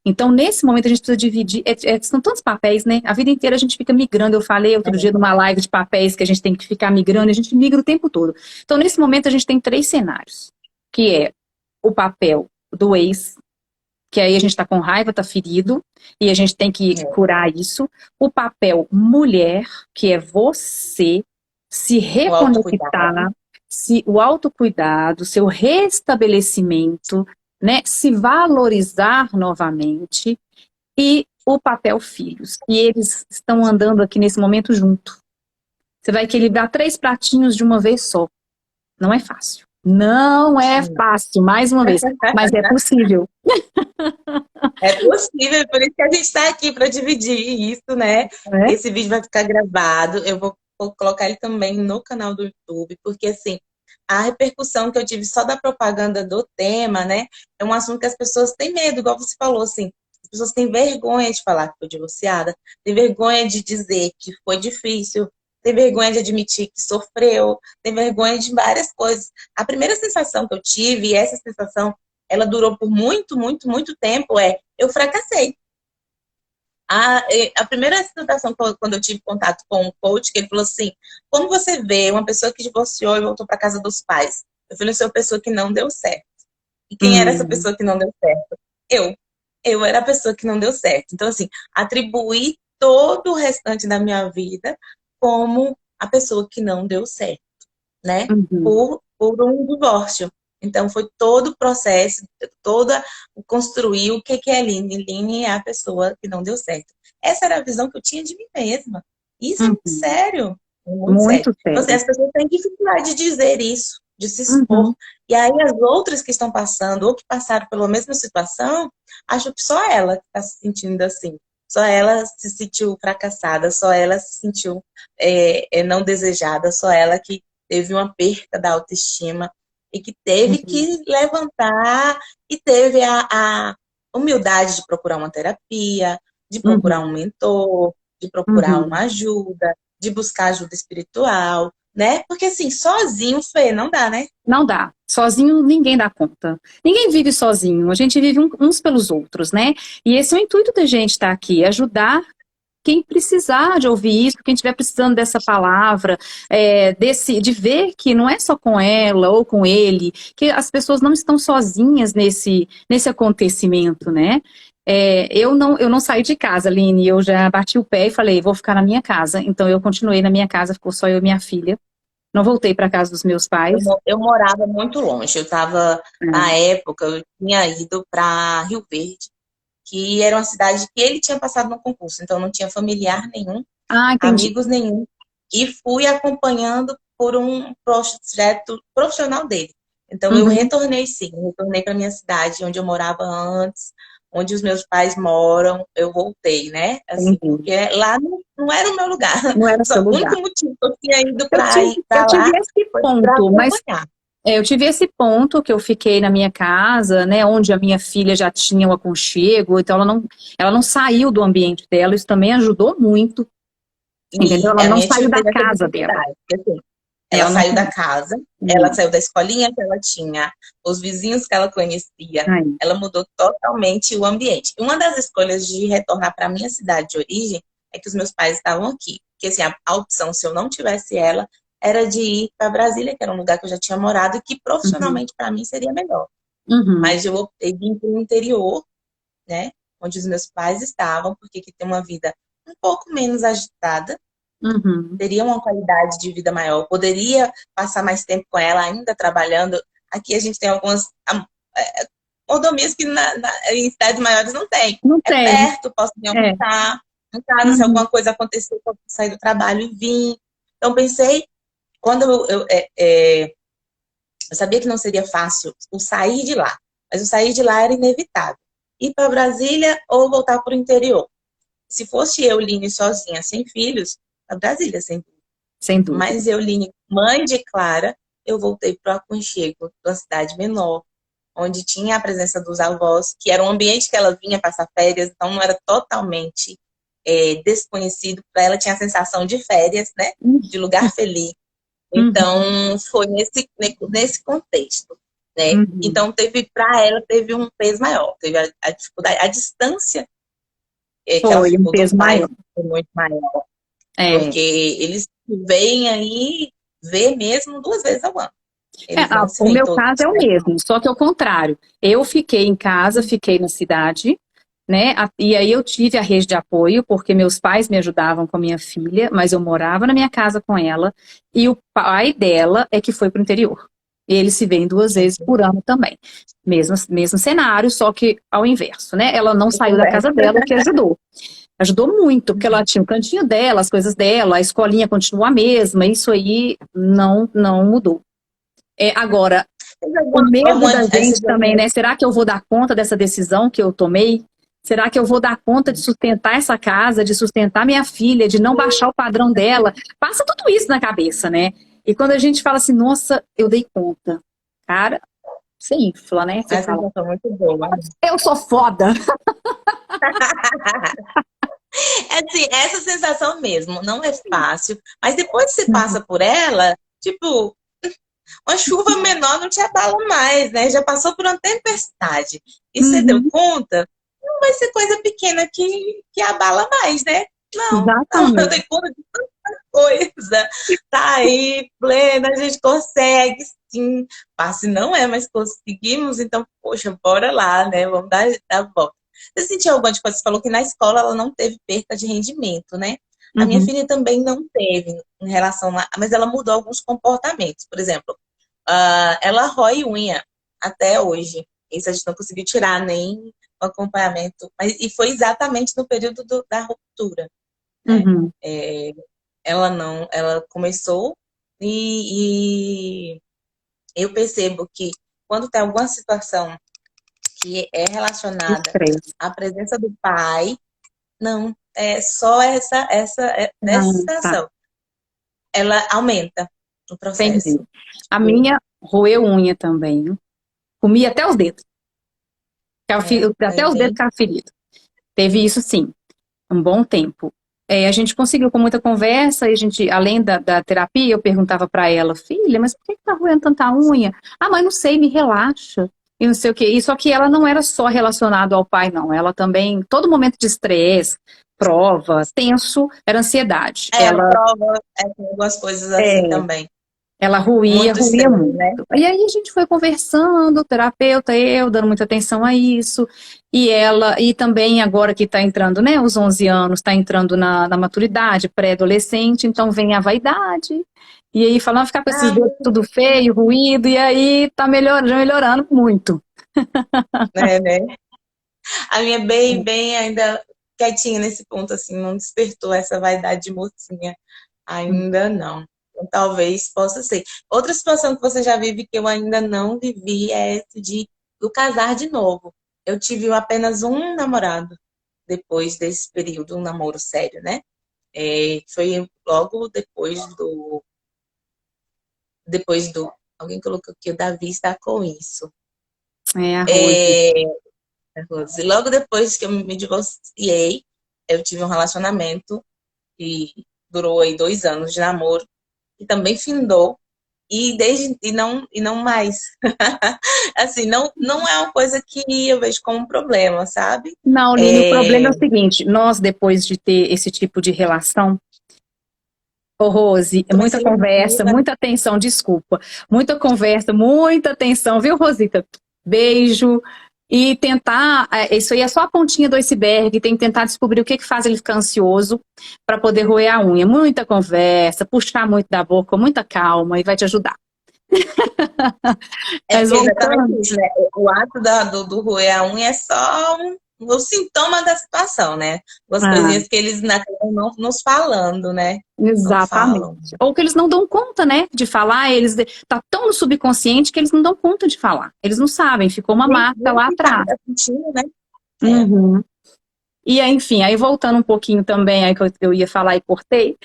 Então, nesse momento, a gente precisa dividir. São tantos papéis, né? A vida inteira a gente fica migrando. Eu falei outro dia numa live de papéis que a gente tem que ficar migrando, a gente migra o tempo todo. Então, nesse momento, a gente tem 3 cenários, que é o papel do ex, que aí a gente está com raiva, está ferido, e a gente tem que curar isso. O papel mulher, que é você se O autocuidado. reconectar, o autocuidado, seu restabelecimento, né, se valorizar novamente, e o papel filhos. E eles estão andando aqui nesse momento junto. Você vai equilibrar 3 pratinhos de uma vez só. Não é fácil. Não é fácil, mais uma vez, mas é possível. É possível, por isso que a gente está aqui para dividir isso, né? Né? Esse vídeo vai ficar gravado, eu vou colocar ele também no canal do YouTube, porque assim, a repercussão que eu tive só da propaganda do tema, né? É um assunto que as pessoas têm medo, igual você falou, assim, as pessoas têm vergonha de falar que foi divorciada, têm vergonha de dizer que foi difícil, tem vergonha de admitir que sofreu, tem vergonha de várias coisas. A primeira sensação que eu tive, e essa sensação ela durou por muito, muito, muito tempo, eu fracassei. A primeira sensação quando eu tive contato com um coach, que ele falou assim, como você vê uma pessoa que divorciou e voltou para casa dos pais? Eu falei, eu sou a pessoa que não deu certo. E quem era essa pessoa que não deu certo? Eu. Eu era a pessoa que não deu certo. Então, assim, atribuí todo o restante da minha vida como a pessoa que não deu certo, né? Uhum. Por um divórcio. Então, foi todo o processo, toda o construir o que é Aline. Aline é a pessoa que não deu certo. Essa era a visão que eu tinha de mim mesma. Isso é muito Uhum. sério. É muito sério. Muito Então, assim, sério. as pessoas têm dificuldade de dizer isso, de se expor. Uhum. E aí, as outras que estão passando, ou que passaram pela mesma situação, acham que só ela está se sentindo assim. Só ela se sentiu fracassada, só ela se sentiu não desejada, só ela que teve uma perca da autoestima e que teve Uhum. que levantar e teve a humildade de procurar uma terapia, de procurar Uhum. um mentor, de procurar uma Uhum. ajuda, de buscar ajuda espiritual, né? Porque assim, sozinho, Fê, não dá, né? Não dá. Sozinho ninguém dá conta. Ninguém vive sozinho. A gente vive uns pelos outros, né? E esse é o intuito da gente estar aqui, ajudar quem precisar de ouvir isso, quem estiver precisando dessa palavra, de ver que não é só com ela ou com ele, que as pessoas não estão sozinhas nesse acontecimento, né? Eu não saí de casa, Aline, eu já bati o pé e falei, vou ficar na minha casa. Então eu continuei na minha casa, ficou só eu e minha filha. Não voltei para casa dos meus pais. Eu morava muito longe. Eu estava, na época, eu tinha ido para Rio Verde, que era uma cidade que ele tinha passado no concurso, então não tinha familiar nenhum, Ah, entendi. amigos nenhum, e fui acompanhando por um projeto profissional dele. Então eu Uhum, retornei sim, retornei para minha cidade, onde eu morava antes, onde os meus pais moram, eu voltei, né? Assim, entendi. porque lá não era o meu lugar. Não era Só seu o lugar. único motivo que eu tinha ido Eu para tive, ir eu para tive lá esse foi para ponto, mas acompanhar. eu tive esse ponto que eu fiquei na minha casa, né, onde a minha filha já tinha o aconchego, então ela não saiu do ambiente dela, isso também ajudou muito, entendeu? E Ela a não minha tia saiu da teve essa casa dela. dificuldade, porque, assim, ela Ela não saiu da saiu. casa, ela saiu da escolinha que ela tinha, os vizinhos que ela conhecia, Aí. ela mudou totalmente o ambiente. Uma das escolhas de retornar para a minha cidade de origem é que os meus pais estavam aqui. Porque assim, a opção, se eu não tivesse ela, era de ir para Brasília, que era um lugar que eu já tinha morado e que Uhum, profissionalmente para mim seria melhor. uhum, Mas eu optei vir para o interior, né, onde os meus pais estavam, porque aqui tem uma vida um pouco menos agitada, uhum. teria uma qualidade de vida maior, poderia passar mais tempo com ela ainda trabalhando. Aqui a gente tem algumas mordomias que em cidades maiores não tem. Não É tem. perto, posso me É. almoçar em casa, se Uhum. alguma coisa acontecer, eu posso sair do trabalho e vir. Então pensei, quando eu sabia que não seria fácil o sair de lá, mas o sair de lá era inevitável. Ir para Brasília ou voltar para o interior. Se fosse eu, Line, sozinha, sem filhos, para Brasília, sem filhos. Sem dúvida. Mas eu, Line, mãe de Clara, eu voltei para o aconchego de uma cidade menor, onde tinha a presença dos avós, que era um ambiente que ela vinha passar férias, então não era totalmente desconhecido para ela, tinha a sensação de férias, né? De lugar feliz. Uhum, Então, foi nesse contexto, né? uhum. Então, para ela, teve um peso maior, teve a dificuldade, a distância que ela Foi um ficou do peso pai maior. foi muito maior, É. porque eles vêm aí ver mesmo 2 vezes ao ano. Eles não se O veem meu todos caso é o os mesmo, só que ao contrário. Eu fiquei em casa, fiquei na cidade, né? E aí eu tive a rede de apoio, porque meus pais me ajudavam com a minha filha, mas eu morava na minha casa com ela, e o pai dela é que foi para o interior. Eles se veem 2 vezes por ano também. Mesmo cenário, só que ao inverso, né? Ela não saiu da casa dela, o que ajudou. Ajudou muito, porque ela tinha o cantinho dela, as coisas dela, a escolinha continua a mesma, isso aí não mudou. Agora, Teve o medo alguma da gente também, situação. né? Será que eu vou dar conta dessa decisão que eu tomei? Será que eu vou dar conta de sustentar essa casa, de sustentar minha filha, de não baixar o padrão dela? Passa tudo isso na cabeça, né? E quando a gente fala assim, nossa, eu dei conta. Cara, você infla, né? Você A fala, sensação muito boa. eu sou foda. É assim, essa sensação mesmo, não é fácil, mas depois que você Uhum. passa por ela, tipo, uma chuva menor não te abala mais, né? Já passou por uma tempestade e você deu Uhum. conta, não vai ser coisa pequena que abala mais, né? Não, eu Exatamente. dei conta de coisa. Tá aí, plena, a gente consegue, sim. Fácil não é, mas conseguimos, então, poxa, bora lá, né? Vamos dar a volta. Você sentiu alguma coisa? Você falou que na escola ela não teve perca de rendimento, né? A minha Uhum. filha também não teve em relação a, mas ela mudou alguns comportamentos. Por exemplo, ela rói unha até hoje. Isso a gente não conseguiu tirar nem o acompanhamento. E foi exatamente no período da ruptura, né? Uhum. Ela não, ela começou e eu percebo que quando tem alguma situação que é relacionada Estresse. à presença do pai, não, é só Ah, nessa tá. situação. Ela aumenta o Entendi. processo. A Tipo, minha roeu unha também. Comia até os dedos. Até é os dedos bem. ficaram feridos. Teve isso sim, um bom tempo. A gente conseguiu com muita conversa, e a gente, além da terapia, eu perguntava para ela, filha, mas por que tá roendo tanta unha? Ah, mãe, não sei, me relaxa. E não sei o quê. E só que ela não era só relacionada ao pai, não. Ela também, todo momento de estresse, prova, tenso, era ansiedade. A prova, tem algumas coisas assim É, também. ela ruía Muito estresse, muito. né? E aí a gente foi conversando, o terapeuta, eu, dando muita atenção a isso, e ela, e também agora que está entrando, né, os 11 anos, está entrando na maturidade, pré-adolescente, então vem a vaidade, e aí falando, ficar com esses Ah, dedos tudo feio, ruído, e aí tá melhorando, melhorando muito. né? A minha é bem ainda quietinha nesse ponto, assim, não despertou essa vaidade de mocinha. Ainda não. Então, talvez possa ser. Outra situação que você já vive que eu ainda não vivi é esse do casar de novo. Eu tive apenas um namorado depois desse período, um namoro sério, né? Foi logo depois do. Alguém colocou que o Davi está com isso. É, a Rose. É, Rose, logo depois que eu me divorciei, eu tive um relacionamento que durou aí 2 anos de namoro, e também findou, e não mais. Assim, não é uma coisa que eu vejo como um problema, sabe? Não, Lini, o problema É, é o seguinte, nós, depois de ter esse tipo de relação, ô Rose, tô mais muita conversa, seletiva. muita atenção, desculpa. Muita conversa, muita atenção, viu, Rosita? Beijo. E tentar, isso aí é só a pontinha do iceberg, tem que tentar descobrir o que que faz ele ficar ansioso para poder roer a unha. Muita conversa, puxar muito da boca, com muita calma e vai te ajudar. É Mas porque é exatamente voltando. isso, né? O ato do roer a unha é só o sintoma da situação, né? As Ah, coisinhas que eles acabam não nos falando, né? Não exatamente. falam. Ou que eles não dão conta, né, de falar, tá tão no subconsciente que eles não dão conta de falar. Eles não sabem, ficou uma marca Nem lá que sabe atrás. tá sentindo, né? É. Uhum. E aí, enfim, aí voltando um pouquinho também, aí que eu ia falar e cortei,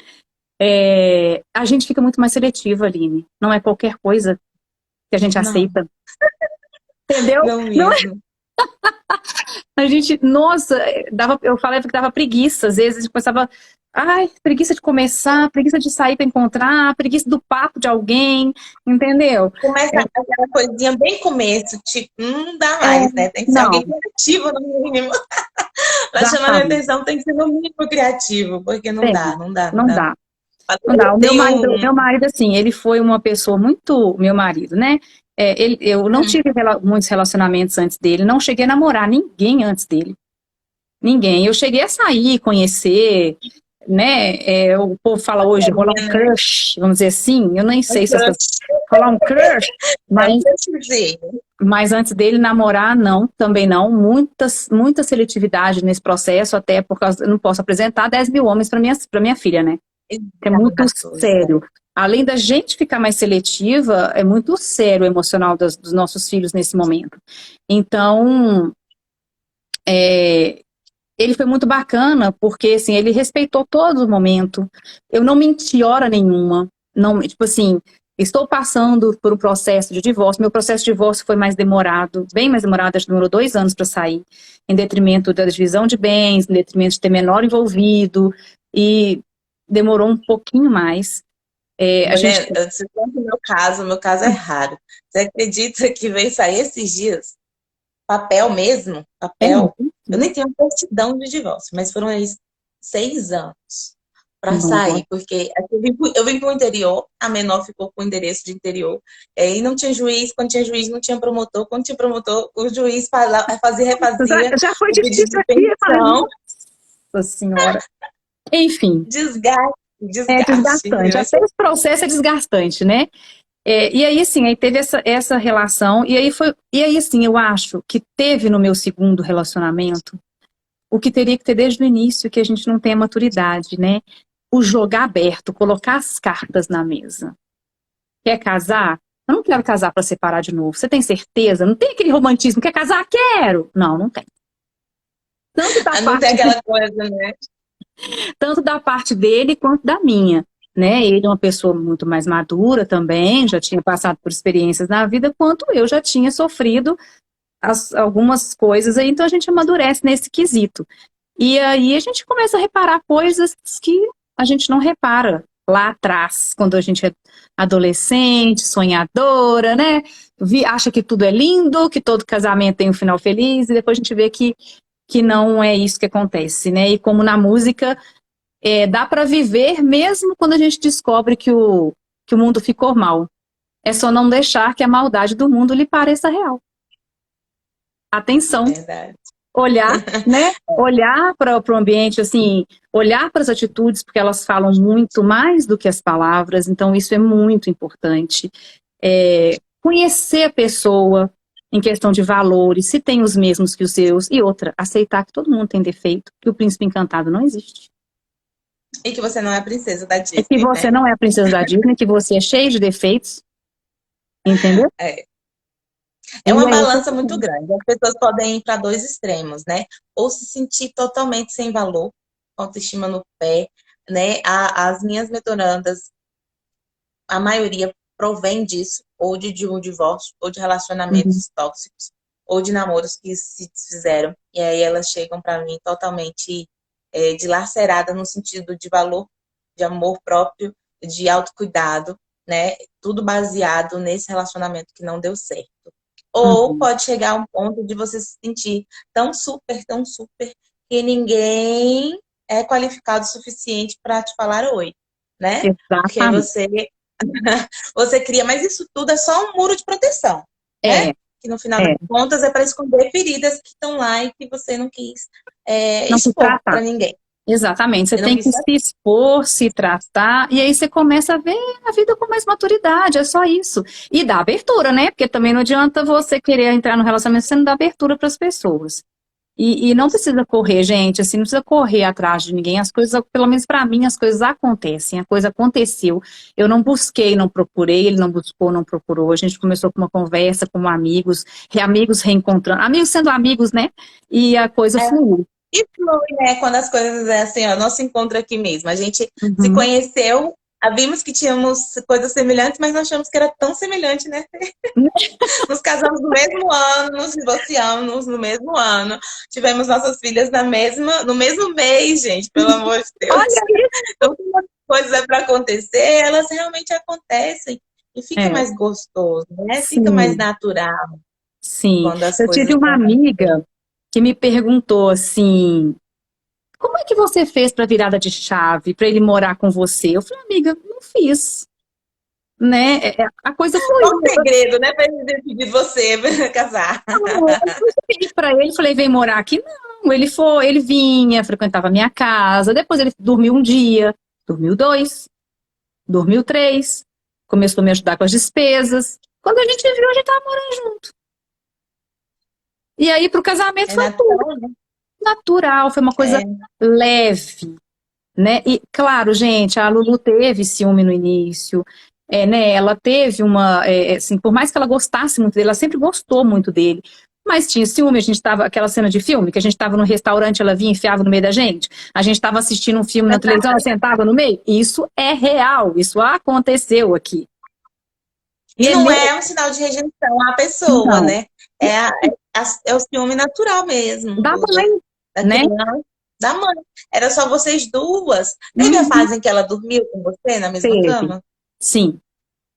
a gente fica muito mais seletiva, Aline. Não é qualquer coisa que a gente Não, aceita. Entendeu? não Não, mesmo. a gente, nossa, eu falava que dava preguiça, às vezes a gente começava, ai, preguiça de começar, preguiça de sair para encontrar, preguiça do papo de alguém, entendeu? Começa aquela coisinha bem começo, tipo, não dá É, mais, né? Tem que ser não, alguém criativo no mínimo. Pra chamar minha exatamente. atenção tem que ser no mínimo criativo, porque não Tem, dá, não dá, não não dá. dá. Não dá. Tem Meu marido, assim, ele foi uma pessoa muito. Meu marido, né? Eu não tive muitos relacionamentos antes dele, não cheguei a namorar ninguém antes dele. Ninguém. Eu cheguei a sair, conhecer, né? O povo fala hoje, rolar um né? crush, vamos dizer assim. Eu nem Um sei se essas. crush, Rolar um crush, é mas, um crushzinho. mas antes dele namorar, não, também não. Muita seletividade nesse processo, até porque eu não posso apresentar 10 mil homens para minha filha, né? É muito Exato, sério. exato. Além da gente ficar mais seletiva, é muito sério o emocional dos nossos filhos nesse momento. Então, ele foi muito bacana, porque assim, ele respeitou todo o momento. Eu não menti hora nenhuma. Não, tipo assim, estou passando por um processo de divórcio. Meu processo de divórcio foi mais demorado, bem mais demorado, acho que demorou 2 anos para sair, em detrimento da divisão de bens, em detrimento de ter menor envolvido, e demorou um pouquinho mais. A gente. Mulher, você conta o meu caso é raro. Você acredita que veio sair esses dias? Papel mesmo, É papel. muito. Eu nem tenho certidão de divórcio, mas foram aí 6 anos para Nossa, sair, porque aqui eu vim para o interior, a menor ficou com o endereço de interior, e não tinha juiz, quando tinha juiz não tinha promotor, quando tinha promotor, o juiz fazia, refazia já foi o pedido difícil de aqui, eu falei, pensão, nossa senhora. Enfim, desgaste, é desgaste. desgastante. Até esse processo é desgastante, né? E aí, assim, aí teve essa relação, e aí, assim, eu acho que teve no meu segundo relacionamento o que teria que ter desde o início, que a gente não tem a maturidade, né? O jogar aberto, colocar as cartas na mesa. Quer casar? Eu não quero casar para separar de novo. Você tem certeza? Não tem aquele romantismo. Quer casar? Quero! Não, não tem. Tanto da Não tem parte aquela coisa, né? tanto da parte dele quanto da minha, né? Ele é uma pessoa muito mais madura também, já tinha passado por experiências na vida, quanto eu já tinha sofrido algumas coisas aí, então a gente amadurece nesse quesito. E aí a gente começa a reparar coisas que a gente não repara lá atrás, quando a gente é adolescente, sonhadora, né? Acha que tudo é lindo, que todo casamento tem um final feliz, e depois a gente vê que que não é isso que acontece, né? E como na música, dá para viver mesmo quando a gente descobre que o mundo ficou mal. É só não deixar que a maldade do mundo lhe pareça real. Atenção, Verdade. olhar, né? Olhar para o ambiente, assim, olhar para as atitudes, porque elas falam muito mais do que as palavras, então isso é muito importante. Conhecer a pessoa em questão de valores, se tem os mesmos que os seus, e outra, aceitar que todo mundo tem defeito, que o príncipe encantado não existe. E que você não é a princesa da É que Disney, você né? não é a princesa da Disney, que você é cheio de defeitos, entendeu? É. E É uma é isso. balança muito grande. As pessoas podem ir para dois extremos, né? Ou se sentir totalmente sem valor, autoestima no pé, né? As minhas mentorandas, a maioria provém disso, ou de um divórcio, ou de Uhum, relacionamentos tóxicos, ou de namoros que se desfizeram. E aí elas chegam para mim totalmente dilacerada no sentido de valor, de amor próprio, de autocuidado, né? Tudo baseado nesse relacionamento que não deu certo. Ou uhum. pode chegar a um ponto de você se sentir tão super, que ninguém é qualificado o suficiente para te falar oi, né? Porque Exatamente. você cria, mas isso tudo é só um muro de proteção, né? É, Que no final das é. contas é para esconder feridas que estão lá e que você não quis Não se expor tratar. para ninguém. Exatamente, você Você não tem quis. que se expor, se tratar, e aí você começa a ver a vida com mais maturidade, é só isso. E dá abertura, né? Porque também não adianta você querer entrar no relacionamento sem dar abertura para as pessoas. E não precisa correr, gente, assim, não precisa correr atrás de ninguém. As coisas, pelo menos para mim, as coisas acontecem. A coisa aconteceu. Eu não busquei, não procurei, ele não buscou, não procurou. A gente começou com uma conversa como amigos, amigos reencontrando, amigos sendo amigos, né? E a coisa fluiu. E flui, né? Quando as coisas é assim, ó, nosso encontro aqui mesmo. A gente se Uhum. conheceu, vimos que tínhamos coisas semelhantes, mas não achamos que era tão semelhante, né? Nos casamos no mesmo ano, nos divorciamos no mesmo ano. Tivemos nossas filhas no mesmo mês, gente, pelo amor de Deus. Olha Então, quando as coisas é para acontecer, elas realmente acontecem. E fica é, mais gostoso, né? Fica mais sim, natural sim. quando as Eu tive coisas uma vão acontecendo. amiga que me perguntou assim: como é que você fez para virada de chave, para ele morar com você? Eu falei, amiga, não fiz, né? A coisa Qual o fluiu. segredo, né, para ele decidir você casar? Eu cheguei para ele, falei, vem morar aqui? Não, ele foi, ele vinha, frequentava a minha casa, depois ele dormiu um dia, dormiu dois, dormiu três, começou a me ajudar com as despesas. Quando a gente viu, a gente estava morando junto. E aí, pro casamento É foi tudo natural, né? natural, foi uma coisa É, leve, né? E, claro, gente, a Lulu teve ciúme no início, né? Ela teve assim, por mais que ela gostasse muito dele, ela sempre gostou muito dele, mas tinha ciúme, a gente tava, aquela cena de filme, que a gente estava no restaurante, ela vinha e enfiava no meio da gente, a gente estava assistindo um filme na televisão, ela sentava no meio, isso é real, isso aconteceu aqui. E e é não mesmo, é um sinal de rejeição à pessoa, não, né? É o ciúme natural mesmo dá mãe, da né? criança, da mãe. Era só vocês duas. Teve a Uhum, fase em que ela dormiu com você na mesma teve, cama? sim.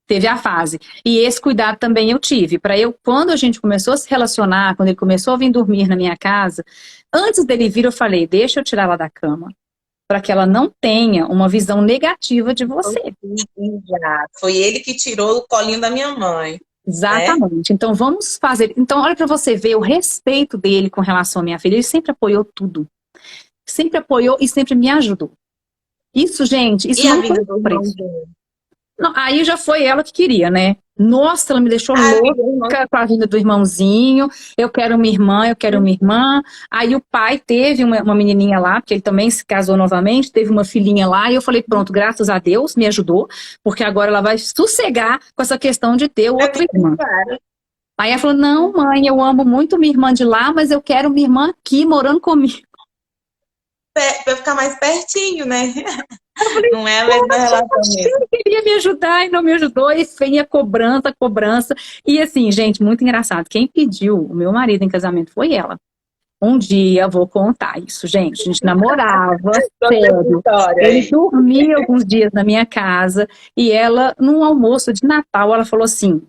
Teve a fase. E esse cuidado também eu tive. Para eu, quando a gente começou a se relacionar, quando ele começou a vir dormir na minha casa, antes dele vir, eu falei: deixa eu tirar ela da cama, para que ela não tenha uma visão negativa de você. Já. Foi ele que tirou o colinho da minha mãe, né? Exatamente. Então vamos fazer. Então, olha para você ver o respeito dele com relação à minha filha. Ele sempre apoiou tudo. Sempre apoiou e sempre me ajudou. Isso, gente, isso E a não tem vinda do preço. irmãozinho? Não, aí já foi ela que queria, né? Nossa, ela me deixou A louca vinda do irmão. com a vinda do irmãozinho. Eu quero uma irmã, eu quero uma irmã. Aí o pai teve uma menininha lá, porque ele também se casou novamente, teve uma filhinha lá. E eu falei, pronto, graças a Deus, me ajudou, porque agora ela vai sossegar com essa questão de ter outra irmã. Claro. Aí ela falou, não, mãe, eu amo muito minha irmã de lá, mas eu quero minha irmã aqui, morando comigo. Pra ficar mais pertinho, né? Eu falei, Não é a mesma poxa, relação mesmo. ele queria me ajudar e não me ajudou, e vinha cobrança, cobrança. E assim, gente, muito engraçado. Quem pediu o meu marido em casamento foi ela. Um dia, vou contar isso, gente. A gente namorava, Conta essa sério. história Ele aí. dormia alguns dias na minha casa e ela, num almoço de Natal, ela falou assim,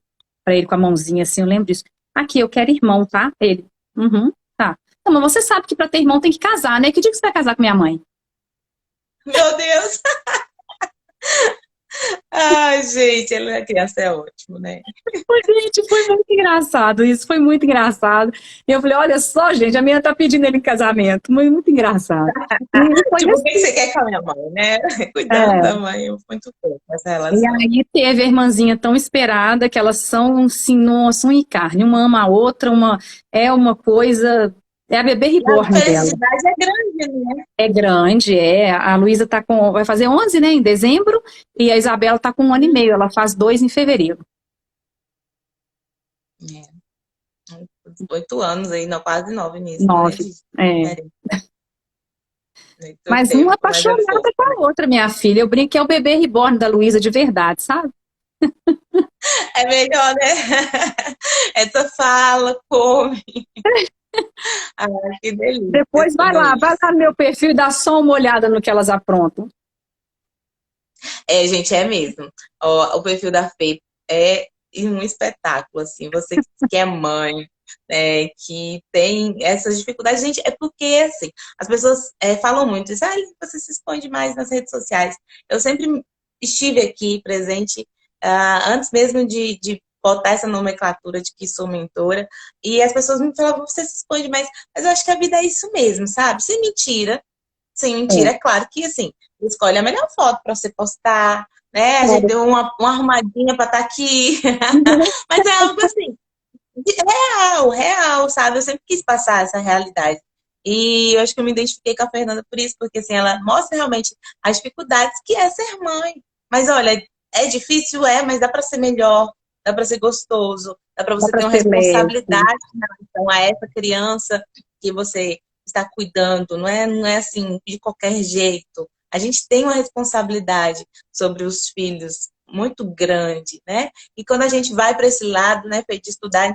pra ele com a mãozinha assim, eu lembro disso. Aqui, eu quero irmão, tá? Ele, uhum, tá. Não, mas você sabe que para ter irmão tem que casar, né? Que dia que você vai casar com minha mãe? Meu Deus! Ai, gente, ele é criança, é ótimo, né? Gente, foi muito engraçado. Isso foi muito engraçado. E eu falei, olha só, gente, a menina tá pedindo ele em casamento. Foi muito engraçado. E foi Tipo, o que assim. você quer com a minha mãe, né? Cuidando É. da mãe, muito pouco essa E relação. aí teve a irmãzinha tão esperada que elas são, assim, nossa, um e carne. Uma ama a outra, é uma coisa. É a bebê E a reborn diferença de dela. idade é grande, né? É grande, é. A Luísa vai fazer 11, né, em dezembro, e a Isabela tá com 1 ano e meio. Ela faz 2 em fevereiro. É, 8 anos aí, não, quase 9 nisso, né? 9. De É. diferença. Muito Mas uma tempo, mas é fofo, apaixonada com né? a outra, minha filha. Eu brinco que é o bebê reborn da Luísa de verdade, sabe? É melhor, né? Essa fala, come. Ai, que delícia Depois tudo vai isso. lá no meu perfil e dá só uma olhada no que elas aprontam. É, gente, é mesmo. Ó, o perfil da Fê é um espetáculo, assim. Você que é mãe, né, que tem essas dificuldades, gente, é porque, assim, as pessoas falam muito isso, você se expõe demais nas redes sociais. Eu sempre estive aqui presente, antes mesmo de botar essa nomenclatura de que sou mentora, e as pessoas me falavam, você se expõe demais, mas eu acho que a vida é isso mesmo, sabe? Sem mentira. Sem mentira, É, é claro que assim, escolhe a melhor foto para você postar, né? A gente claro. deu uma arrumadinha para estar aqui, mas é algo assim, real, real, sabe? Eu sempre quis passar essa realidade. E eu acho que eu me identifiquei com a Fernanda por isso, porque assim, ela mostra realmente as dificuldades que é ser mãe. Mas olha, é difícil, mas dá para ser melhor, dá para ser gostoso, dá para Dá você para ter uma ser leve. responsabilidade em relação a essa criança que você está cuidando, não é assim de qualquer jeito. A gente tem uma responsabilidade sobre os filhos muito grande, né? E quando a gente vai para esse lado, né, de estudar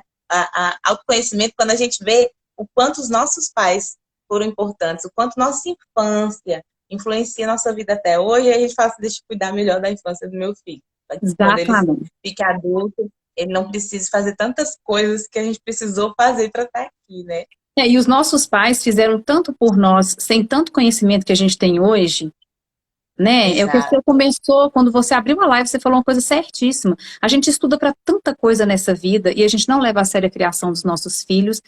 autoconhecimento, quando a gente vê o quanto os nossos pais foram importantes, o quanto nossa infância influencia a nossa vida até hoje, aí a gente fala assim, deixa eu cuidar melhor da infância do meu filho. Para que quando ele Exatamente. fique adulto, ele não precise fazer tantas coisas que a gente precisou fazer para estar aqui, né? E os nossos pais fizeram tanto por nós, sem tanto conhecimento que a gente tem hoje, né? É o que você Exato. começou, quando você abriu uma live, você falou uma coisa certíssima. A gente estuda para tanta coisa nessa vida e a gente não leva a sério a criação dos nossos filhos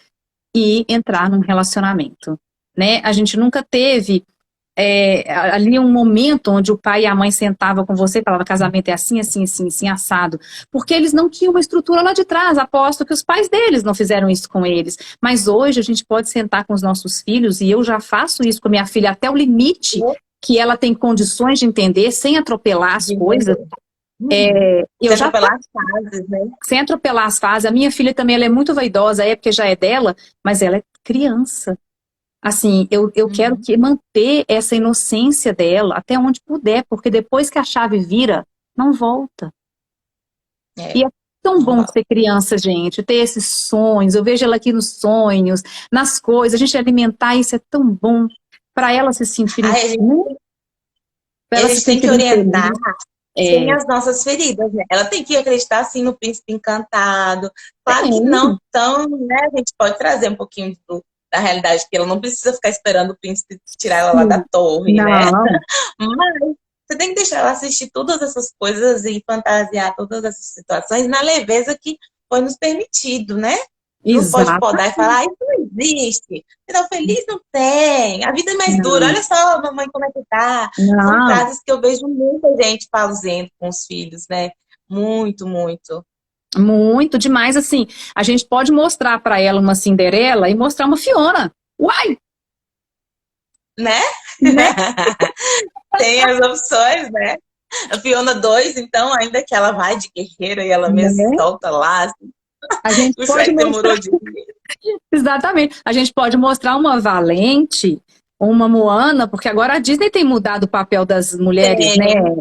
e entrar num relacionamento, né? A gente nunca teve ali um momento onde o pai e a mãe sentavam com você e falavam, casamento é assim, assim, assim, assim, assado. Porque eles não tinham uma estrutura lá de trás. Aposto que os pais deles não fizeram isso com eles. Mas hoje a gente pode sentar com os nossos filhos, e eu já faço isso com a minha filha até o limite que ela tem condições de entender, sem atropelar as De coisas. entender. Uhum. Eu Sem já atropelar as fases, né? sem atropelar as fases. A minha filha também, ela é muito vaidosa, é porque já é dela, mas ela é criança. Assim, eu quero Uhum. manter essa inocência dela até onde puder, porque depois que a chave vira, não volta. E É, é tão não bom volta. ser criança, gente, ter esses sonhos. Eu vejo ela aqui nos sonhos, nas coisas, a gente alimentar isso é tão bom para ela se sentirem, Aí para a ela se gente tem que sentirem orientar felizes. sem É, as nossas feridas, né? Ela tem que acreditar, sim, no príncipe encantado. Claro que não tem, tão, né? A gente pode trazer um pouquinho da realidade, que ela não precisa ficar esperando o príncipe tirar ela lá da sim. torre, né? Não, Mas você tem que deixar ela assistir todas essas coisas e fantasiar todas essas situações na leveza que foi nos permitido, né? Não pode exato. podar e falar, isso não existe. Final feliz não tem. A vida é mais dura. Não, Olha só, mamãe, como é que tá. São não. frases que eu vejo muita gente fazendo com os filhos, né? Muito, muito. Muito demais, assim. A gente pode mostrar para ela uma Cinderela e mostrar uma Fiona. Uai, Né? né? Tem as opções, né? A Fiona 2, então, ainda que ela vai de guerreira e ela mesma se Né? solta lá, assim, A gente o pode Shrek mostrar, demorou de. exatamente. A gente pode mostrar uma Valente, uma Moana, porque agora a Disney tem mudado o papel das mulheres, né? Tem,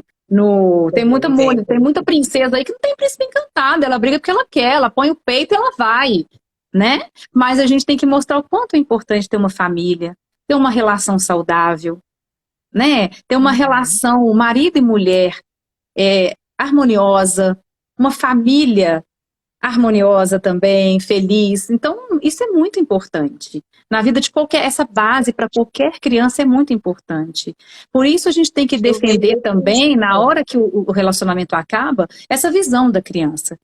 Tem tem. muita princesa aí que não tem príncipe encantado. Ela briga porque ela quer, ela põe o peito e ela vai, né? Mas a gente tem que mostrar o quanto é importante ter uma família, ter uma relação saudável, né? Ter uma Uhum. relação marido e mulher harmoniosa, uma família harmoniosa também, feliz. Então, isso é muito importante. Na vida de qualquer, essa base para qualquer criança é muito importante. Por isso a gente tem que Eu defender vejo também, na hora que o relacionamento acaba, essa visão da criança.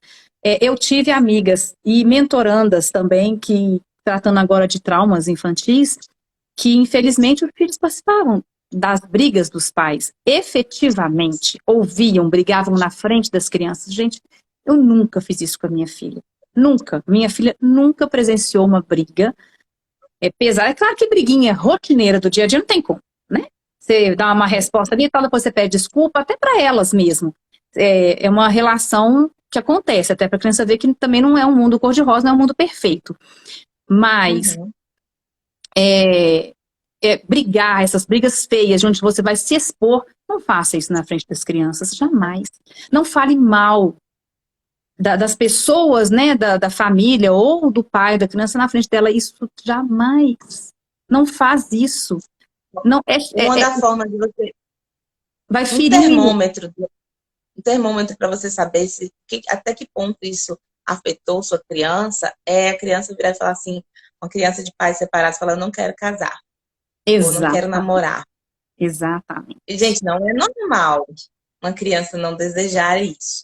Eu tive amigas e mentorandas também que, tratando agora de traumas infantis, que infelizmente os filhos participavam das brigas dos pais, efetivamente ouviam, brigavam na frente das crianças. Gente, eu nunca fiz isso com a minha filha. Nunca. Minha filha nunca presenciou uma briga. É claro que briguinha rotineira do dia a dia não tem como, né? Você dá uma resposta ali e tal, depois você pede desculpa, até para elas mesmo. É uma relação que acontece, até para a criança ver que também não é um mundo cor-de-rosa, não é um mundo perfeito. Mas brigar, essas brigas feias, onde você vai se expor, não faça isso na frente das crianças, jamais. Não fale mal das pessoas, né, da família ou do pai da criança na frente dela, isso jamais. Não faz isso. Não uma da forma de você vai um ferir. termômetro, um termômetro para você saber até que ponto isso afetou sua criança, é a criança virar e falar assim, uma criança de pais separados fala, não quero casar, ou não quero Exatamente. namorar. Exatamente. E, gente, não é normal uma criança não desejar isso.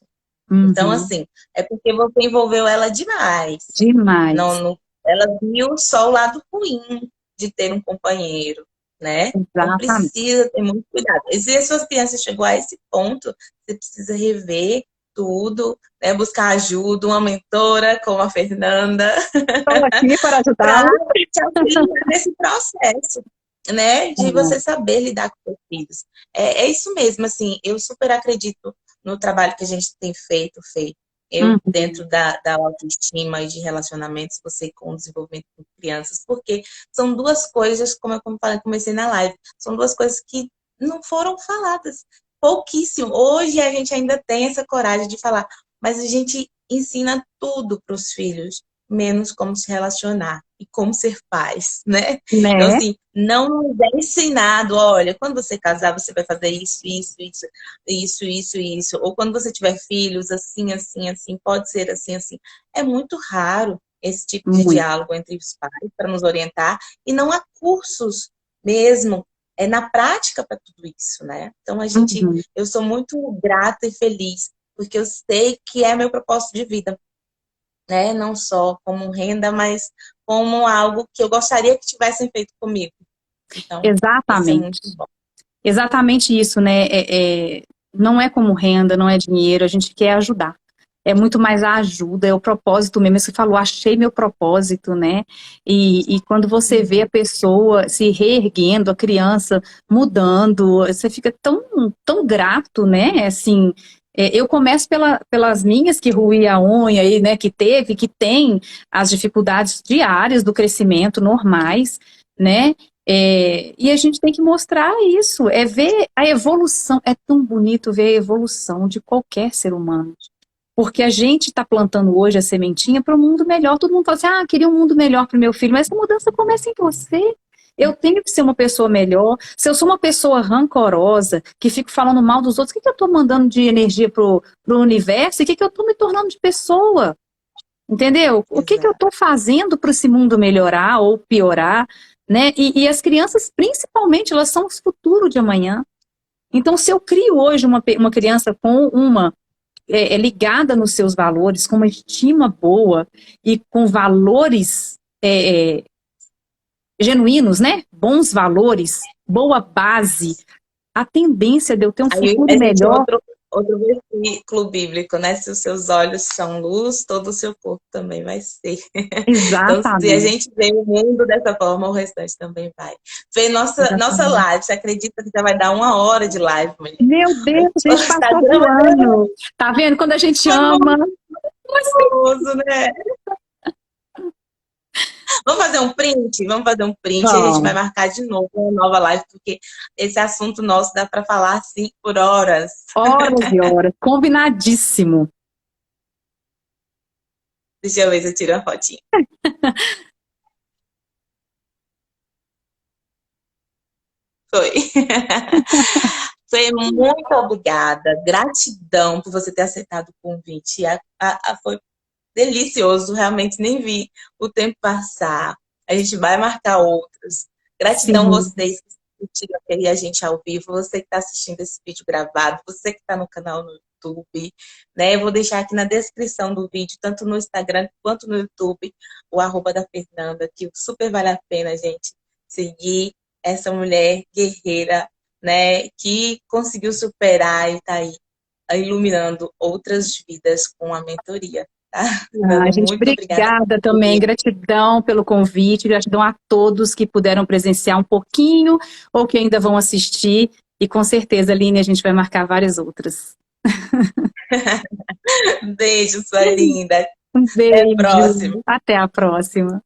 Então, assim, é porque você envolveu ela demais. Demais. Ela viu só o lado ruim de ter um companheiro, né? Exatamente. Então precisa ter muito cuidado. E se as suas crianças chegou a esse ponto, você precisa rever tudo, né? Buscar ajuda, uma mentora como a Fernanda. Estou aqui para ajudá-la. Para te auxiliar nesse processo, né? De você saber lidar com seus filhos. É isso mesmo, assim, eu super acredito no trabalho que a gente tem feito, Fê. Eu, dentro da autoestima e de relacionamentos, você com o desenvolvimento com crianças, porque são duas coisas, como eu comecei na live, são duas coisas que não foram faladas. Pouquíssimo. Hoje a gente ainda tem essa coragem de falar, mas a gente ensina tudo para os filhos, menos como se relacionar e como ser pais, né? Então, assim, não nos é ensinado, olha, quando você casar, você vai fazer isso. Ou quando você tiver filhos, assim, assim, assim, pode ser assim, assim. É muito raro esse tipo de diálogo entre os pais para nos orientar. E não há cursos mesmo na prática para tudo isso, né? Então, eu sou muito grata e feliz, porque eu sei que é meu propósito de vida, né? Não só como renda, mas como algo que eu gostaria que tivessem feito comigo. Então, isso é muito bom. Exatamente isso, né? Não é como renda, não é dinheiro, a gente quer ajudar. É muito mais a ajuda, é o propósito mesmo. Você falou, achei meu propósito, né? E quando você vê a pessoa se reerguendo, a criança mudando, você fica tão grato, né? Assim, eu começo pelas minhas que ruí a unha aí, né? Que tem as dificuldades diárias do crescimento normais, né? E a gente tem que mostrar isso, ver a evolução. É tão bonito ver a evolução de qualquer ser humano. Porque a gente está plantando hoje a sementinha para um mundo melhor. Todo mundo fala assim, queria um mundo melhor para o meu filho, mas essa mudança começa em você. Eu tenho que ser uma pessoa melhor. Se eu sou uma pessoa rancorosa, que fico falando mal dos outros, o que eu estou mandando de energia pro universo? E o que eu estou me tornando de pessoa? Entendeu? O que eu estou fazendo para esse mundo melhorar ou piorar? Né? E as crianças, principalmente, elas são o futuro de amanhã. Então, se eu crio hoje uma criança com uma ligada nos seus valores, com uma estima boa e com valores genuínos, né? Bons valores, boa base, a tendência de eu ter um futuro melhor. Outro versículo bíblico, né? Se os seus olhos são luz, todo o seu corpo também vai ser. Exatamente. Então, se a gente vê o mundo dessa forma, o restante também vai. Vê nossa live, você acredita que já vai dar 1 hora de live, mulher? Meu Deus, a gente passou voando. Tá vendo? Quando a gente ama. Gostoso, né? Vamos fazer um print? Vamos fazer um print e a gente vai marcar de novo uma nova live, porque esse assunto nosso dá para falar assim por horas. Horas e horas. Combinadíssimo. Deixa eu ver se eu tiro uma fotinha. Foi. Foi, muito obrigada. Gratidão por você ter aceitado o convite. Foi delicioso, realmente nem vi o tempo passar. A gente vai marcar outros. Gratidão Sim. vocês que curtiram aqui a gente ao vivo, você que está assistindo esse vídeo gravado, você que está no canal no YouTube, né? Eu vou deixar aqui na descrição do vídeo, tanto no Instagram quanto no YouTube, o arroba da Fernanda, que super vale a pena, gente, seguir essa mulher guerreira, né? Que conseguiu superar e está aí iluminando outras vidas com a mentoria. Tá? Ah, Fernanda, gente, muito obrigada obrigada por também, vir. gratidão pelo convite, gratidão a todos que puderam presenciar um pouquinho ou que ainda vão assistir. E com certeza, Aline, a gente vai marcar várias outras. Beijo, sua linda. Um Até a próxima. beijo, até a próxima.